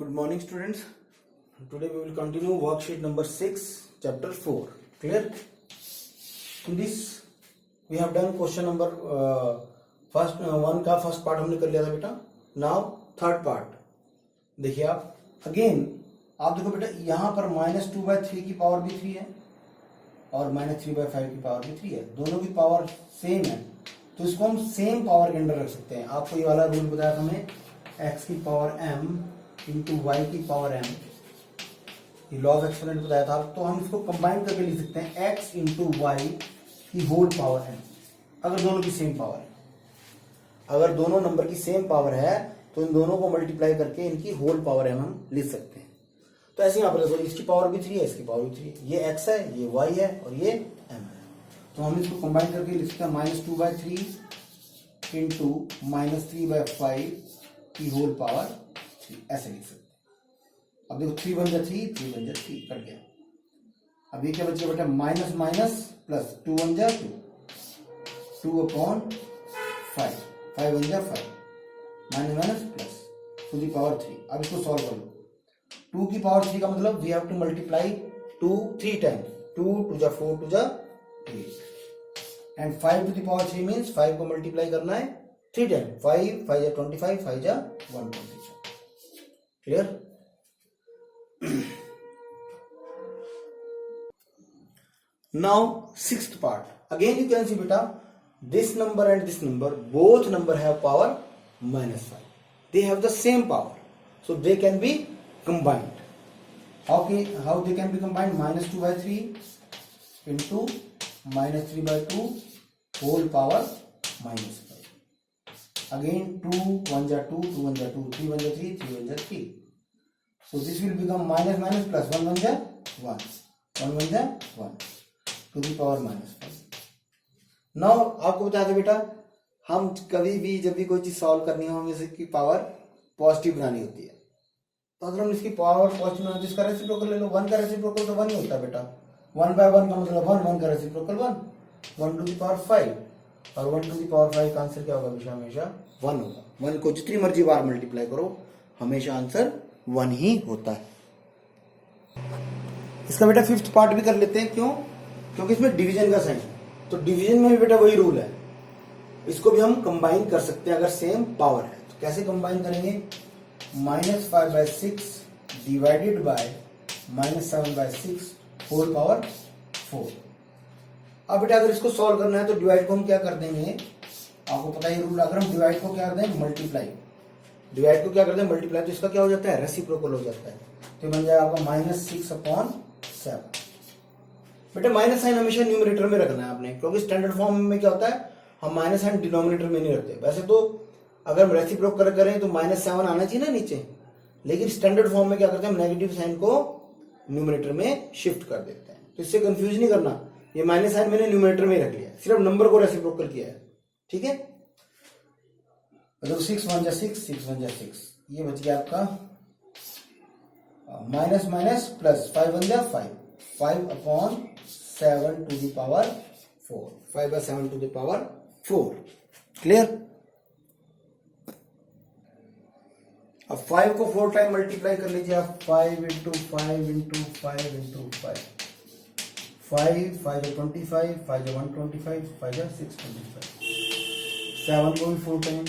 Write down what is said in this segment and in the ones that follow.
Good morning, students. Today we will continue worksheet number 6, chapter 4. Clear? In this, we have done question number first one का first part हमने कर लिया था बेटा. Now third part देखिए आप. Again आप देखो बेटा, यहाँ पर -2/3 की पावर भी 3 है और -3/5 की पावर भी 3 है. दोनों की पावर सेम है, तो इसको हम सेम पावर के अंदर रख सकते हैं. आपको ये वाला रूल बताया था हमें, x की पावर m इंटू वाई की पावर m, ये लॉ ऑफ एक्सपोनेंट बताया था. तो हम इसको कंबाइन करके लिख सकते हैं x इंटू वाई की होल पावर m, अगर दोनों की सेम पावर है. अगर दोनों नंबर की सेम पावर है तो इन दोनों को मल्टीप्लाई करके इनकी होल पावर m हम लिख सकते हैं. तो ऐसे यहाँ पर देखो, इसकी पावर भी 3 है, इसकी पावर भी 3 है. ये x है, ये y है और ये m है. तो हम इसको कंबाइन करके लिख सकते हैं -2/3 इंटू -3/5 की होल पावर 3, ऐसे लिख सकते हैं. अब देखो 3 बन जा 3, 3 बन जा 3, कट गया. अब ये क्या बच गया बेटा, माइनस माइनस प्लस 2 बन जा 2, 2/5, 5 बन जा 5, minus minus plus to the power 3. अब इसको सॉल्व कर लो. 2 की पावर 3 का मतलब we have to multiply 2 3 times. 2 2 जा 4 2 जा 8 and 5 to the power 3 means 5 को मल्टीप्लाई करना है 3 टाइम. 5 5 जा 25, 5 जा 125. Clear? Now sixth part. Again you can see beta, this number and this number, both number have power -5. They have the same power, so they can be combined. How they can be combined? -2/3 into -3/2 whole power -5. Again 2 1 ja 2, 2 1 ja 2, 3 1 ja 3, 3 1 ja 3. So this will become minus minus plus 1 1 ja 1, 1 1 ja 1 to the power -5. Now आपको बताया था बेटा, हम कभी भी जब भी कोई चीज सॉल्व करनी हो, हमें इसकी पावर पॉजिटिव बनानी होती है. तो अगर हम इसकी पावर पॉजिटिव बनाते हैं, इसका रेसिप्रोकल ले लो. 1 का रेसिप्रोकल तो 1 ही होता है बेटा. 1/1 का मतलब 1, 1 का रेसिप्रोकल 1, 1 to the power 5, और 1 to the power 5 का आंसर क्या होगा बेटा, हमेशा 1 होगा. 1 को जितनी मर्जी बार मल्टीप्लाई करो, हमेशा आंसर 1 ही होता है. इसका बेटा फिफ्थ पार्ट भी कर लेते हैं. क्यों? क्योंकि इसमें डिवीजन का साइन है. तो डिवीजन में भी बेटा वही रूल है, इसको भी हम कंबाइन कर सकते हैं अगर सेम पावर है. तो कैसे कंबाइन करेंगे? -5/6 डिवाइडेड बाय -7/6 होल पावर 4. अब बेटा अगर इसको सॉल्व करना है तो डिवाइड को हम क्या कर देंगे, आपको पता है रूल. अगर हम डिवाइड को क्या कर दें, मल्टीप्लाई. डिवाइड को क्या करते हैं, मल्टीप्लाई. तो इसका क्या हो जाता है, रेसिप्रोकल हो जाता है. तो बन जाएगा आपका -6/7. बेटा माइनस साइन हमेशा न्यूमरेटर में रखना है आपने, क्योंकि स्टैंडर्ड फॉर्म में क्या होता है, हम माइनस साइन डिनोमिनेटर में नहीं रखते. वैसे तो अगर हम रेसिप्रोकल करें तो -7 आना चाहिए ना नीचे, लेकिन स्टैंडर्ड फॉर्म में क्या करते हैं, हम नेगेटिव साइन को न्यूमरेटर में शिफ्ट कर देते हैं. तो इससे कंफ्यूज नहीं करना, ये माइनस साइन मैंने न्यूमरेटर में रख लिया, सिर्फ नंबर को रेसिप्रोकल किया है. ठीक है? तो 6 1 जा 6, 6 1 जा 6, ये बच गया आपका माइनस माइनस प्लस 5 1 जा 5, 5/7 to the power 4, 5/7 to the power 4. Clear? अब 5 को 4 टाइम मल्टीप्लाई कर लीजिए आप. 5 इंटू 5 इंटू 5 इंटू 5, 5 5 जा 25, 5 जा 125, 5 जा 625. 7 को भी 4 टाइम,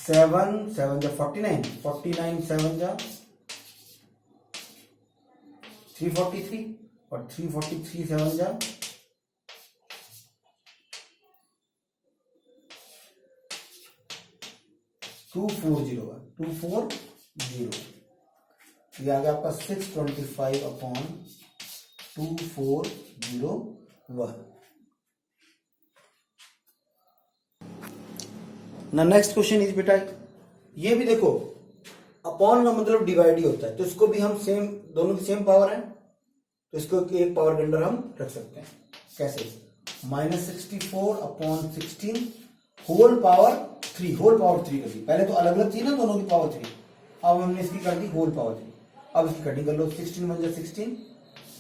7 7 जा 49, 49 7 जा 343, और 343 7 जा 2401, 240. ये आ गया आपका 625/2401. ना नेक्स्ट क्वेश्चन इज बेटा, ये भी देखो अपॉन का मतलब डिवाइड ही होता है. तो इसको भी हम सेम, दोनों की सेम पावर है, तो इसको एक पावर के अंदर हम रख सकते हैं. कैसे? -64/16 होल पावर 3, होल पावर 3 कर दी. पहले तो अलग अलग थी ना दोनों की पावर 3, अब हमने इसकी कर दी होल पावर 3. अब इसकी कटिंग कर लो. 16 1 जा 16,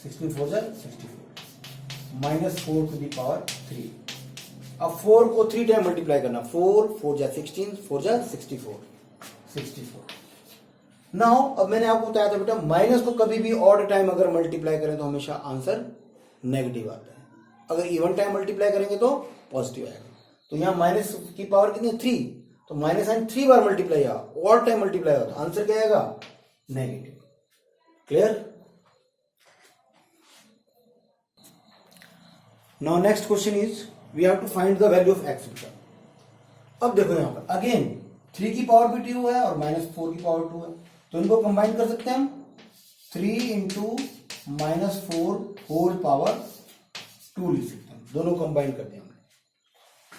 16 4 जा 64, -4 टू दी पावर 3. अब 4 को 3 टाइम मल्टीप्लाई करना, 4 4 जा 16, 4 जा 64, 64। नाउ अब मैंने आपको बताया था बेटा माइनस को कभी भी ऑड टाइम अगर मल्टीप्लाई करें तो हमेशा आंसर नेगेटिव आता है, अगर इवन टाइम मल्टीप्लाई करेंगे तो पॉजिटिव आएगा। तो यहाँ माइनस की पावर कितनी है 3, तो माइनस साइन 3 बार मल्टीप्लाई हुआ, ऑड टाइम मल्टीप्लाई हुआ, तो आंसर क्या आएगा negative. Clear? Now next question is we have to find the value of x बेटा। अब देखो यहाँ पर अगेन 3 की पावर भी 2 है और -4 की पावर 2 है, तो इनको कंबाइन कर सकते हैं हम। 3 इंटू -4 होल पावर 2 लिख सकते हैं, दोनों कंबाइन कर दिया हमने।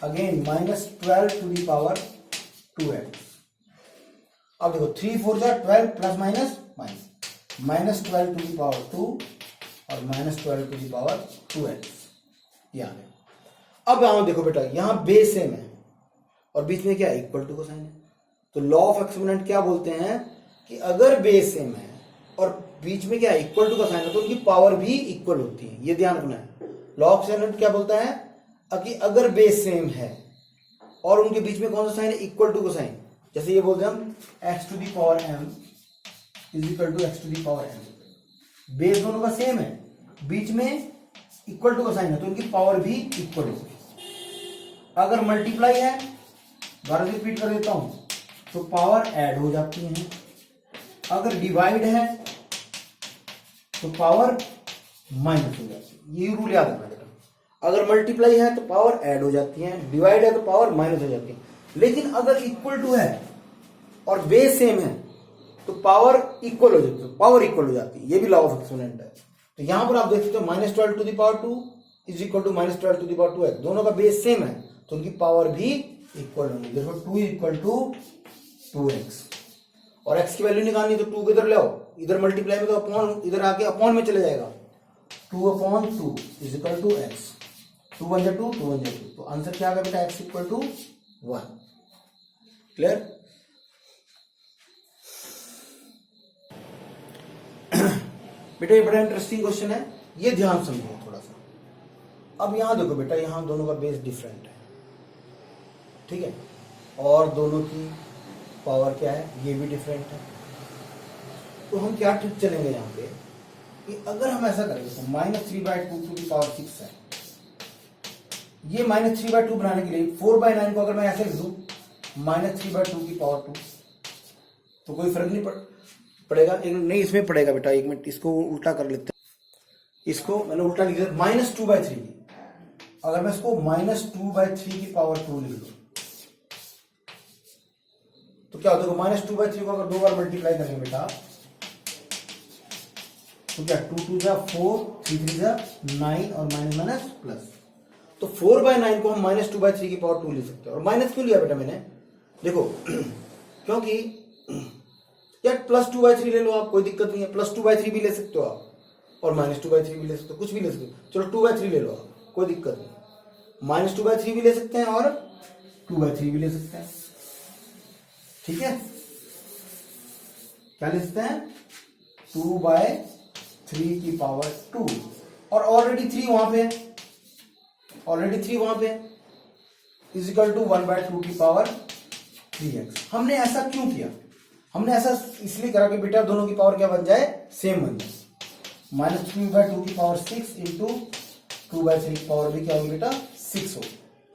Again -12 to the power 2x। अब देखो 3 4 जा 12 plus minus minus -12 to the power 2 और -12 टू दी पावर 2x। यहाँ अब यहां देखो बेटा यहां बेस सेम है और बीच में क्या इक्वल टू का साइन है, तो लॉ ऑफ एक्सपोनेंट क्या बोलते हैं कि अगर बेस सेम है और बीच में क्या इक्वल टू का साइन है तो उनकी पावर भी इक्वल होती है, ये ध्यान रखना है। लॉ ऑफ एक्सपोनेंट क्या बोलता है कि अगर बेस सेम है और उनके बीच में कौन सा साइन है इक्वल टू का साइन, जैसे ये बोलते हैं हम x to the power m is equal to x to the power m। Base दोनों का सेम है, बीच में इक्वल टू का साइन है तो उनकी पावर भी इक्वल होगी। अगर मल्टीप्लाई है, दोबारा रिपीट कर देता हूं, तो पावर ऐड हो जाती है। अगर डिवाइड है तो पावर माइनस हो जाती है, ये रूल याद रखना बेटा। अगर मल्टीप्लाई है तो पावर ऐड हो जाती है, डिवाइड है तो पावर माइनस हो जाती है। लेकिन अगर इक्वल टू है और बेस सेम है तो पावर इक्वल हो जाती है, पावर इक्वल हो जाती है, ये भी लॉ ऑफ एक्सपोनेंट है। तो यहां पर आप देख सकते हो -12 to the power 2 is equal to -12 to the power 2x, दोनों का बेस सेम है तो उनकी पावर भी इक्वल होगी। देखो 2 इक्वल टू 2x और x की वैल्यू निकालनी तो 2 किधर ले आओ, इधर मल्टीप्लाई में तो अपॉन, इधर आके अपॉन में चले जाएगा। 2/2 इज इक्वल टू x, 2 1 2 2 1 2, तो आंसर क्या आ गया बेटा x इक्वल टू 1। क्लियर? बेटा ये बड़ा इंटरेस्टिंग क्वेश्चन है, ये ध्यान समझो थोड़ा सा। अब यहां देखो बेटा यहां दोनों का बेस डिफरेंट है, ठीक है, और दोनों की पावर क्या है ये भी डिफरेंट है। तो हम क्या ट्रिक चलेंगे यहाँ पे कि अगर हम ऐसा करेंगे तो -3/2 टू दी पावर 6 है, ये -3/2 बनाने के लिए 4/9 को अगर मैं ऐसे लिख दूं -3/2 की पावर 2 तो कोई फर्क नहीं पड़ेगा। एक नहीं इसमें पड़ेगा बेटा, एक मिनट इसको उल्टा कर लेते हैं। इसको मैंने उल्टा लिख दिया -2/3 की, अगर मैं इसको -2/3 की पावर 2 लिख दूं तो क्या होता है, -2/3 को अगर 2 बार मल्टीप्लाई करेंगे बेटा तो क्या 2 2 जा 4 3 3 जा 9 और माइनस प्लस, तो 4/9 को हम -2/3 की पावर 2 लिख सकते हैं। और माइनस क्यों लिया बेटा मैंने, देखो क्योंकि यार +2/3 ले लो आप, कोई दिक्कत नहीं है, +2/3 भी ले सकते हो आप और -2/3 भी ले सकते हो, कुछ भी ले सकते हो। चलो 2/3 ले लो आप, कोई दिक्कत नहीं, -2/3 भी ले सकते हैं और 2/3 भी ले सकते हैं, ठीक है। क्या ले सकते हैं 2/3 की पावर 2 और ऑलरेडी 3 वहां पे है, ऑलरेडी 3 वहां पे है, इज इक्वल टू 1/2 की पावर 3x। हमने ऐसा क्यों किया, हमने ऐसा इसलिए करा कि बेटा दोनों की पावर क्या बन जाए, सेम बन जाए। -3/2 की पावर 6 इंटू 2/3 की पावर भी क्या होगी बेटा 6 हो।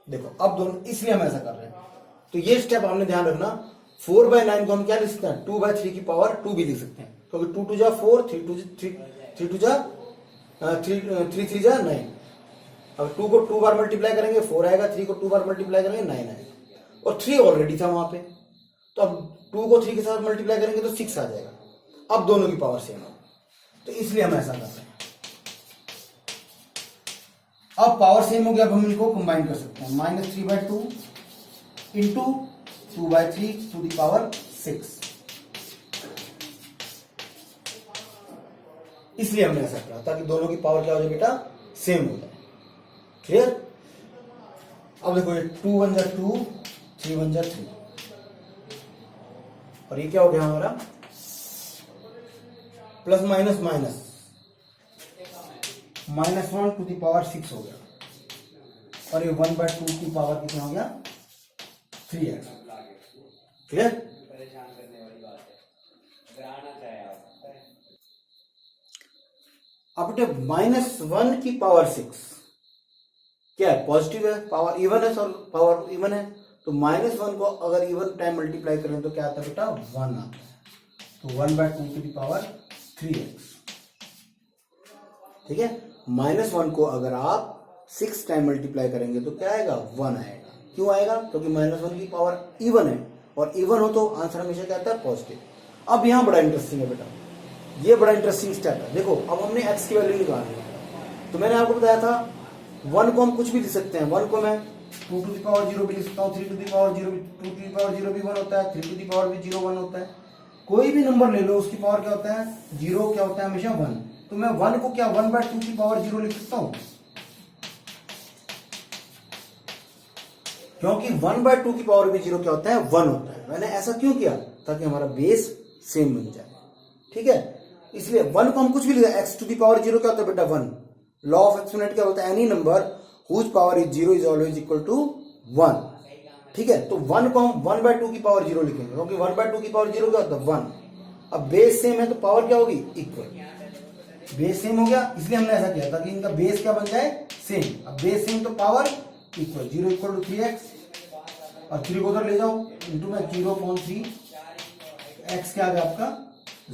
देखो अब दोनों, इसलिए हम ऐसा कर रहे हैं। तो ये स्टेप हमने ध्यान रखना। 4/9 को हम क्या लिख सकते हैं 2/3 की पावर 2 भी लिख सकते हैं, क्योंकि 2 2 जा 4 3 2 जा 3 3 जा 9। अब 2 को 2 बार मल्टीप्लाई करेंगे 4 आएगा, 3 को 2 बार मल्टीप्लाई करेंगे 9 आएगा, और 3 ऑलरेडी था वहां पे, तो अब 2 को 3 के साथ मल्टीप्लाई करेंगे तो 6 आ जाएगा। अब दोनों की पावर सेम है, तो इसलिए हम ऐसा कर रहे हैं। अब पावर सेम हो गया, अब हम इनको कंबाइन कर सकते हैं। -3/2 इंटू 2/3 टू दी पावर 6, इसलिए हमने ऐसा किया ताकि दोनों की पावर क्या हो जाए बेटा सेम हो जाए। क्लियर? अब देखो ये 2 1 जा 2 3 1 जा 3 और ये क्या हो गया हमारा plus minus minus -1 to the power 6 हो गया, और ये 1/2 की पावर कितना हो गया 3x। क्लियर? परेशान करने वाली बात है, अगर आना चाहे आप। अब बेटे -1 की पावर 6 क्या है, पॉजिटिव है, पावर इवन है, और पावर इवन है, तो -1 को अगर इवन टाइम मल्टीप्लाई करें तो क्या आता है बेटा, 1 आता है। तो 1/2 की पावर 3x, ठीक है। -1 को अगर आप 6 टाइम मल्टीप्लाई करेंगे तो क्या आएगा, 1 आएगा। क्यों आएगा, क्योंकि -1 की पावर इवन है, और इवन हो तो आंसर हमेशा क्या आता है, पॉजिटिव। अब यहां बड़ा इंटरेस्टिंग है बेटा, ये बड़ा इंटरेस्टिंग स्टेप है। देखो अब हमने x की वैल्यू निकालनी है, तो मैंने आपको बताया था 1 को हम कुछ भी लिख सकते हैं। 1 को मैं 2 टू द पावर 0 भी लिख सकता हूँ, 3 टू द पावर 0 भी, 2 टू द पावर 0 भी 1 होता है, 3 टू द पावर भी 0 1 होता है। कोई भी नंबर ले लो उसकी पावर क्या होता है, 0 क्या होता है, हमेशा 1। तो मैं 1 को क्या 1/2 की पावर 0 लिख सकता हूँ, क्योंकि 1/2 की पावर भी 0 क्या होता है, 1 होता है। मैंने ऐसा क्यों किया, ताकि हमारा बेस सेम बन जाए, ठीक है। इसलिए 1 को हम कुछ भी लिखा, x टू दी पावर 0 क्या होता है बेटा, 1। लॉ ऑफ एक्सपोनेंट क्या होता है, any number whose power is 0 is always equal to 1, ठीक है। तो 1 को हम 1/2 की पावर 0 लिखेंगे, क्योंकि 1/2 की पावर 0 क्या होता है, 1। अब बेस सेम है तो पावर क्या होगी, इक्वल। बेस सेम हो गया, इसलिए हमने ऐसा किया ताकि इनका बेस क्या बन जाए, सेम। अब बेस सेम तो power equal, 0 equal to 3x, और 3 को उधर ले जाओ, इंटू में 0.3, x क्या आ गया आपका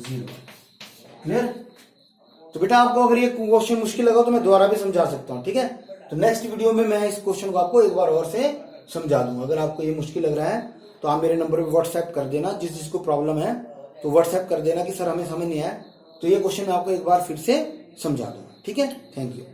0। क्लियर। तो बेटा आपको अगर ये क्वेश्चन मुश्किल लगा तो मैं दोबारा भी समझा सकता हूँ, ठीक है। तो नेक्स्ट वीडियो में मैं इस क्वेश्चन को आपको एक बार और से समझा दूंगा। अगर आपको ये मुश्किल लग रहा है तो आप मेरे नंबर पे व्हाट्सएप कर देना, जिसको प्रॉब्लम है तो व्हाट्सएप कर देना कि सर हमें समझ नहीं आया, तो ये क्वेश्चन मैं आपको एक बार फिर से समझा दूंगा, ठीक है। Thank you.